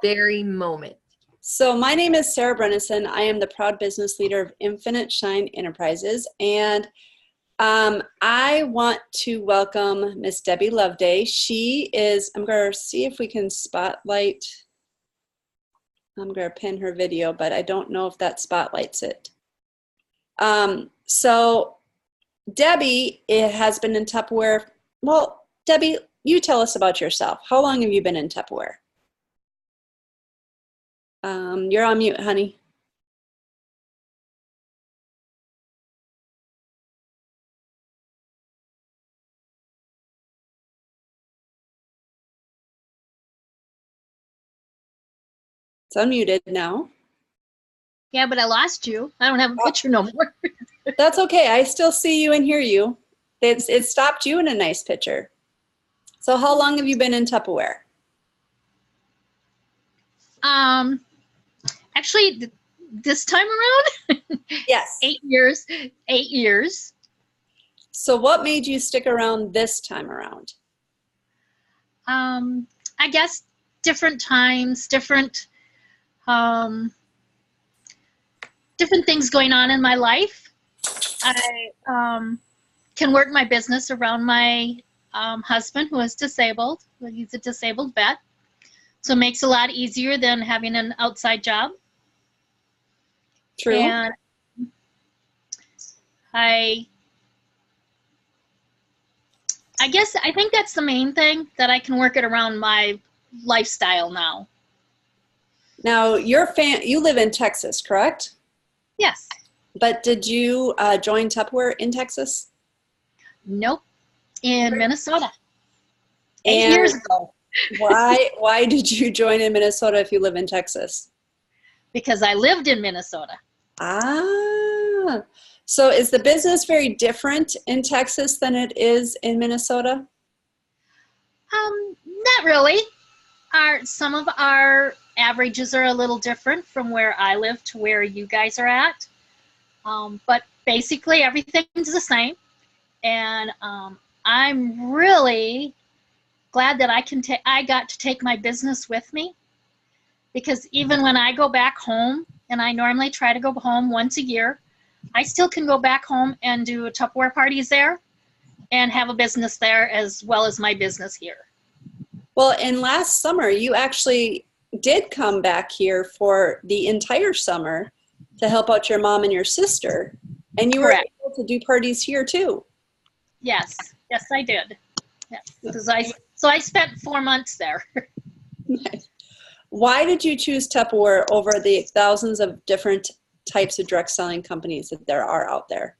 very moment. So my name is Sarah Brennison. I am the proud business leader of Infinite Shine Enterprises, and I want to welcome Miss Debbie Loveday. She is, I'm going to see if we can spotlight, I'm going to pin her video, but I don't know if that spotlights it. So Debbie has been in Tupperware. Well, Debbie, you tell us about yourself. How long have you been in Tupperware? You're on mute, honey. It's unmuted now. Yeah, but I lost you. I don't have a picture no more. That's okay. I still see you and hear you. It stopped you in a nice picture. So how long have you been in Tupperware? Actually, this time around, Yes. 8 years. 8 years. So what made you stick around this time around? I guess different times, different things going on in my life. I can work my business around my husband, who is disabled. He's a disabled vet. So it makes it a lot easier than having an outside job. True. And I think that's the main thing, that I can work it around my lifestyle now. Now, you live in Texas, correct? Yes. But did you join Tupperware in Texas? Nope. In Minnesota. And 8 years ago. Why did you join in Minnesota if you live in Texas? Because I lived in Minnesota. Ah. So is the business very different in Texas than it is in Minnesota? Not really. Some of our averages are a little different from where I live to where you guys are at. But basically everything's the same. And I'm really glad that I got to take my business with me, because even when I go back home, and I normally try to go home once a year, I still can go back home and do Tupperware parties there and have a business there as well as my business here. Well, and last summer, you actually did come back here for the entire summer to help out your mom and your sister. And you Correct. were able to do parties here too. Yes, yes, I did. Yes, because I spent 4 months there. Nice. Why did you choose Tupperware over the thousands of different types of direct selling companies that there are out there?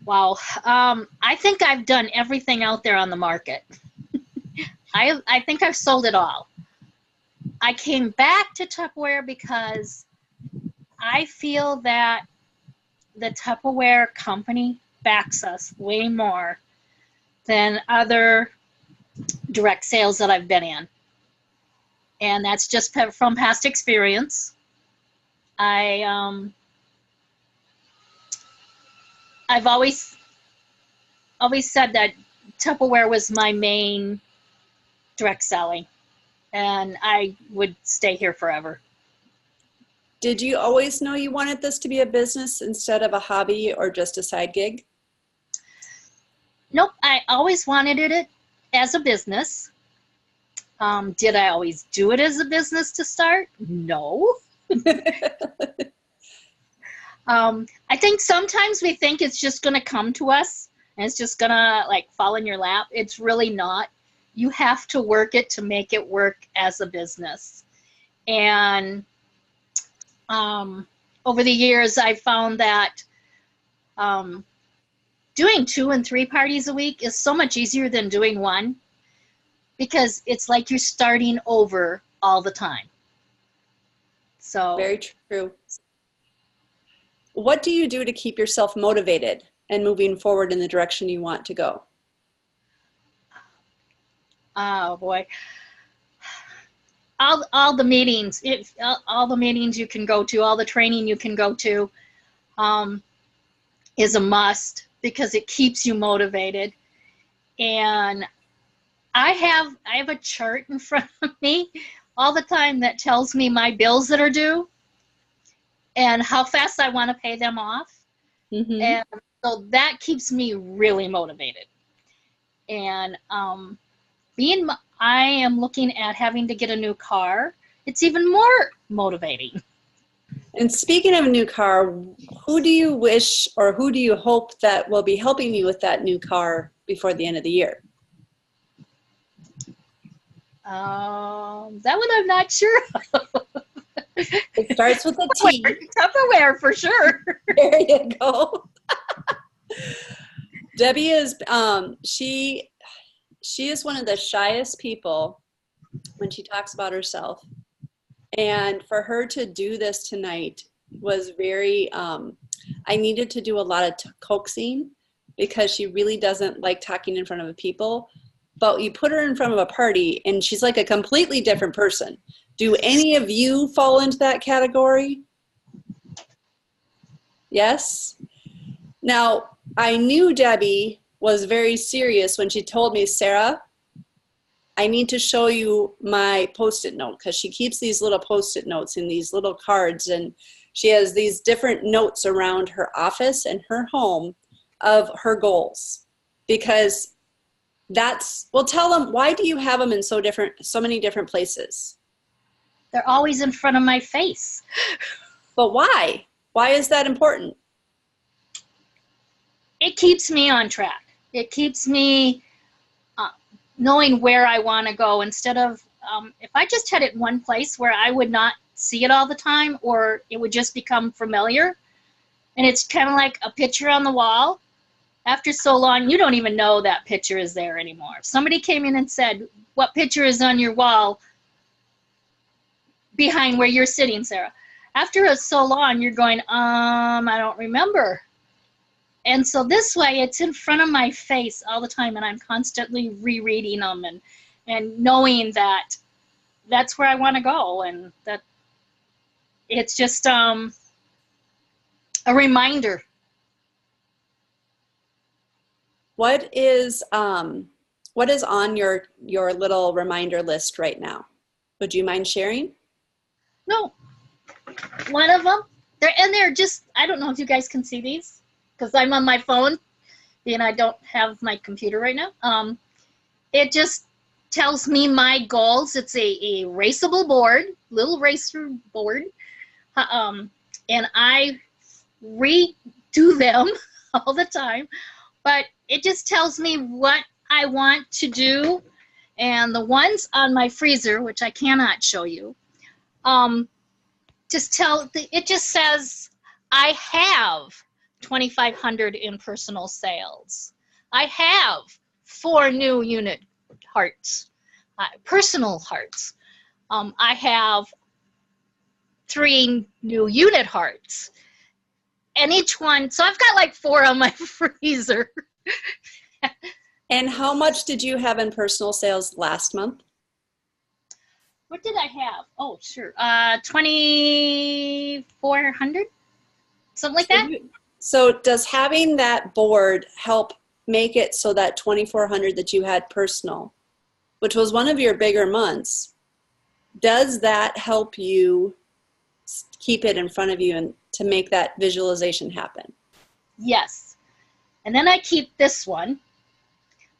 Wow. I think I've done everything out there on the market. I think I've sold it all. I came back to Tupperware because I feel that the Tupperware company backs us way more than other direct sales that I've been in. And that's just from past experience. I've always said that Tupperware was my main direct selling, and I would stay here forever. Did you always know you wanted this to be a business instead of a hobby or just a side gig? Nope, I always wanted it as a business. Did I always do it as a business to start? No. I think sometimes we think it's just going to come to us and it's just going to like fall in your lap. It's really not. You have to work it to make it work as a business. And over the years, I found that doing 2 and 3 parties a week is so much easier than doing one, because it's like you're starting over all the time. So very true. What do you do to keep yourself motivated and moving forward in the direction you want to go? Oh boy. All the meetings, all the meetings you can go to, all the training you can go to is a must, because it keeps you motivated. And I have a chart in front of me all the time that tells me my bills that are due and how fast I want to pay them off. Mm-hmm. And so that keeps me really motivated. And I am looking at having to get a new car. It's even more motivating. And speaking of a new car, who do you wish or who do you hope that will be helping you with that new car before the end of the year? That one I'm not sure. It starts with a T. Tupperware for sure. There you go. Debbie is she is one of the shyest people when she talks about herself. And for her to do this tonight was very, I needed to do a lot of coaxing because she really doesn't like talking in front of people. But you put her in front of a party and she's like a completely different person. Do any of you fall into that category? Yes? Now, I knew Debbie was very serious when she told me, Sarah, I need to show you my Post-it note, because she keeps these little Post-it notes in these little cards, and she has these different notes around her office and her home of her goals. Because well, tell them, why do you have them in so many different places? They're always in front of my face. But why? Why is that important? It keeps me on track. It keeps me knowing where I want to go instead of, if I just had it in one place where I would not see it all the time, or it would just become familiar. And it's kind of like a picture on the wall. After so long, you don't even know that picture is there anymore. If somebody came in and said, what picture is on your wall behind where you're sitting, Sarah? After so long, you're going, I don't remember. And so this way, it's in front of my face all the time, and I'm constantly rereading them and knowing that that's where I want to go, and that it's just a reminder. What is on your little reminder list right now? Would you mind sharing? No. One of them, they're just, I don't know if you guys can see these, because I'm on my phone, and I don't have my computer right now. It just tells me my goals. It's a erasable board, little eraser board, and I redo them all the time. But it just tells me what I want to do, and the ones on my freezer, which I cannot show you, it just says I have 2,500 in personal sales. I have 4 new unit hearts, personal hearts. I have 3 new unit hearts. And each one, so I've got like 4 on my freezer. And how much did you have in personal sales last month? What did I have? Oh, sure. 2,400? Something like that? So does having that board help make it so that 2,400 that you had personal, which was one of your bigger months, does that help you keep it in front of you and to make that visualization happen? Yes. And then I keep this one,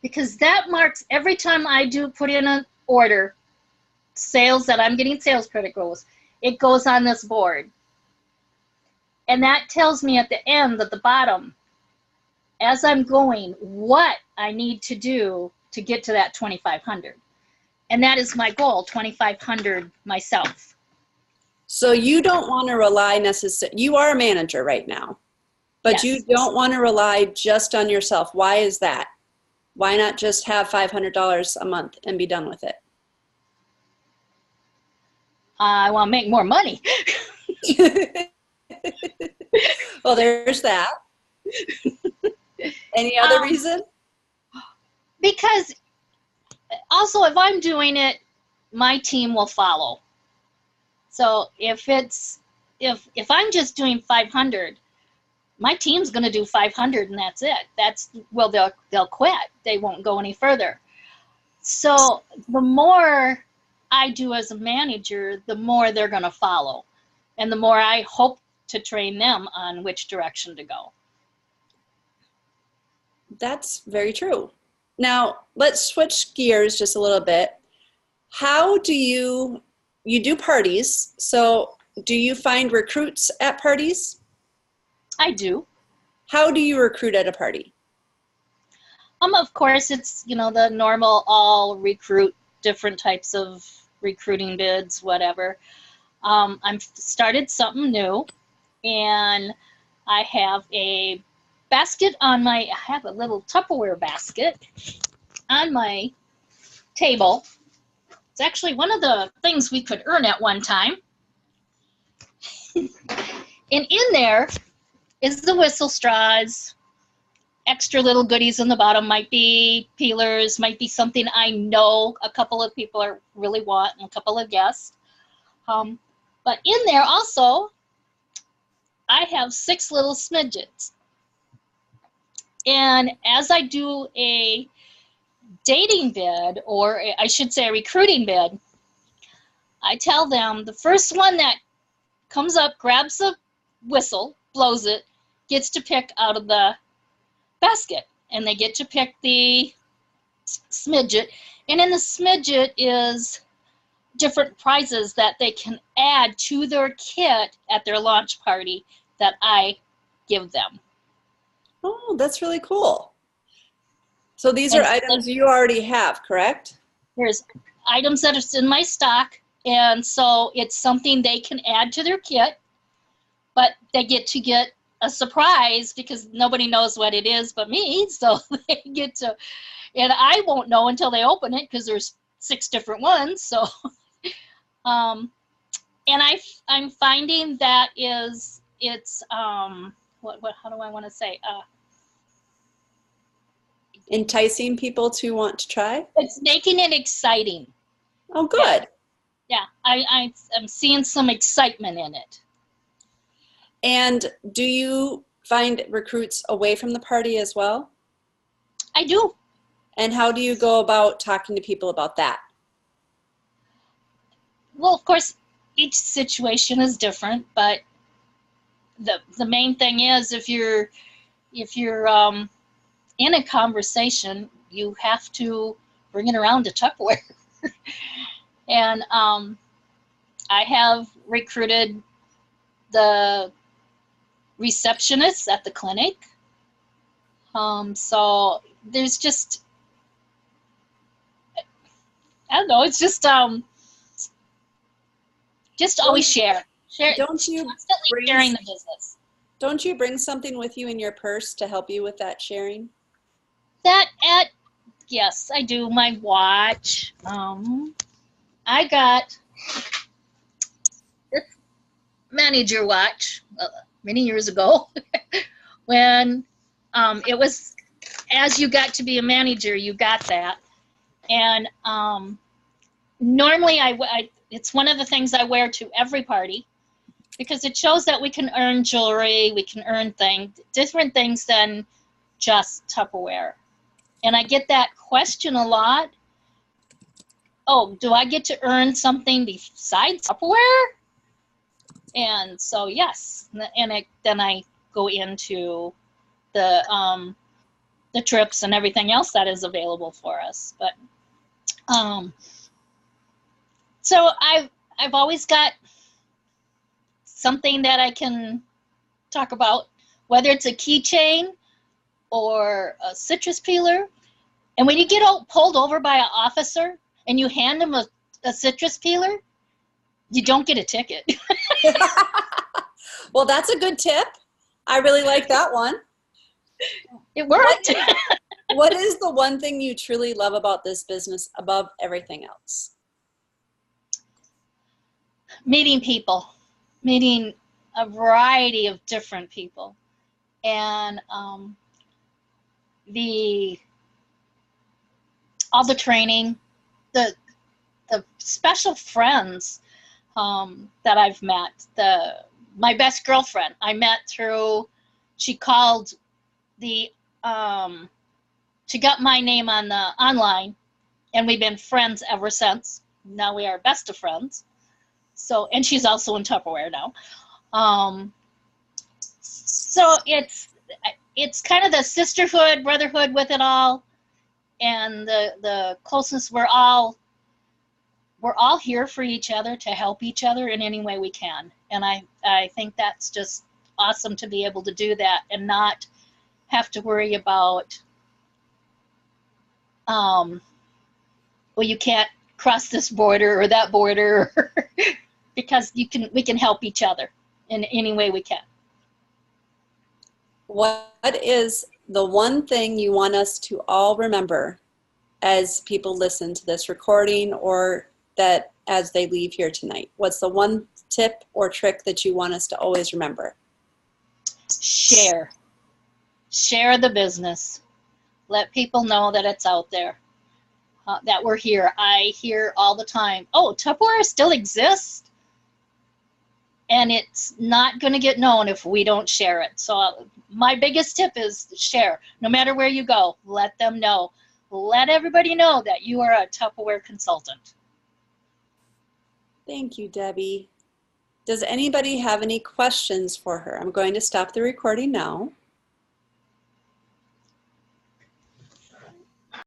because that marks every time I do put in an order, sales that I'm getting sales credit goals, it goes on this board. And that tells me at the end, at the bottom, as I'm going, what I need to do to get to that 2,500. And that is my goal, 2,500 myself. So you don't want to rely necessarily, you are a manager right now, but Yes. you don't want to rely just on yourself. Why is that? Why not just have $500 a month and be done with it? I want to make more money. Well, there's that. Any other reason? Because also, if I'm doing it, my team will follow. So if I'm just doing 500, my team's going to do 500 and that's it. They'll quit. They won't go any further. So the more I do as a manager, the more they're going to follow, and the more I hope to train them on which direction to go. That's very true. Now, let's switch gears just a little bit. How do you do parties, so do you find recruits at parties? I do. How do you recruit at a party? Of course, it's, the normal all recruit, different types of recruiting bids, whatever. I've started something new, and I have a basket I have a little Tupperware basket on my table. It's actually one of the things we could earn at one time. And in there is the whistle straws. Extra little goodies in the bottom might be peelers, might be something I know a couple of people really want, and a couple of guests. But in there also, I have 6 little smidgets. And as I do a dating bid, or I should say a recruiting bid, I tell them the first one that comes up, grabs a whistle, blows it, gets to pick out of the basket, and they get to pick the smidget. And in the smidget is different prizes that they can add to their kit at their launch party that I give them. Oh, that's really cool. So these are items you already have, correct? There's items that are in my stock, and so it's something they can add to their kit, but they get to get a surprise because nobody knows what it is but me, so they get to, and I won't know until they open it because there's 6 different ones. So, and I'm finding that it's how do I want to say? Enticing people to want to try? It's making it exciting. Oh, good. Yeah, I'm seeing some excitement in it. And do you find recruits away from the party as well? I do. And how do you go about talking to people about that? Well, of course, each situation is different, but the main thing is if you're in a conversation, you have to bring it around to Tupperware. And I have recruited the receptionists at the clinic. So there's just, I don't know, it's just always share. Don't you Constantly sharing the business. Don't you bring something with you in your purse to help you with that sharing? Yes, I do. My watch. I got this manager watch many years ago when it was, as you got to be a manager, you got that. And normally it's one of the things I wear to every party because it shows that we can earn jewelry, we can earn different things than just Tupperware. And I get that question a lot. Oh, do I get to earn something besides Tupperware? And so, yes. And then I go into the trips and everything else that is available for us. But so I've always got something that I can talk about, whether it's a keychain or a citrus peeler. And when you get pulled over by an officer and you hand them a citrus peeler, you don't get a ticket. Well, that's a good tip. I really like that one. It worked. What is the one thing you truly love about this business above everything else? Meeting people, meeting a variety of different people. And all the training, the special friends that I've met. My best girlfriend I met through, she called she got my name on the online and we've been friends ever since. Now we are best of friends. So, and she's also in Tupperware now. So it's kind of the sisterhood, brotherhood with it all, and the closeness. We're all here for each other to help each other in any way we can. And I think that's just awesome to be able to do that and not have to worry about, well, you can't cross this border or that border, because we can help each other in any way we can. What is the one thing you want us to all remember as people listen to this recording, or that as they leave here tonight? What's the one tip or trick that you want us to always remember? Share the business. Let people know that it's out there, that we're here. I hear all the time, oh, Tupperware still exists, and it's not going to get known if we don't share it. So my biggest tip is share. No matter where you go, let them know. Let everybody know that you are a Tupperware consultant. Thank you, Debbie. Does anybody have any questions for her? I'm going to stop the recording now.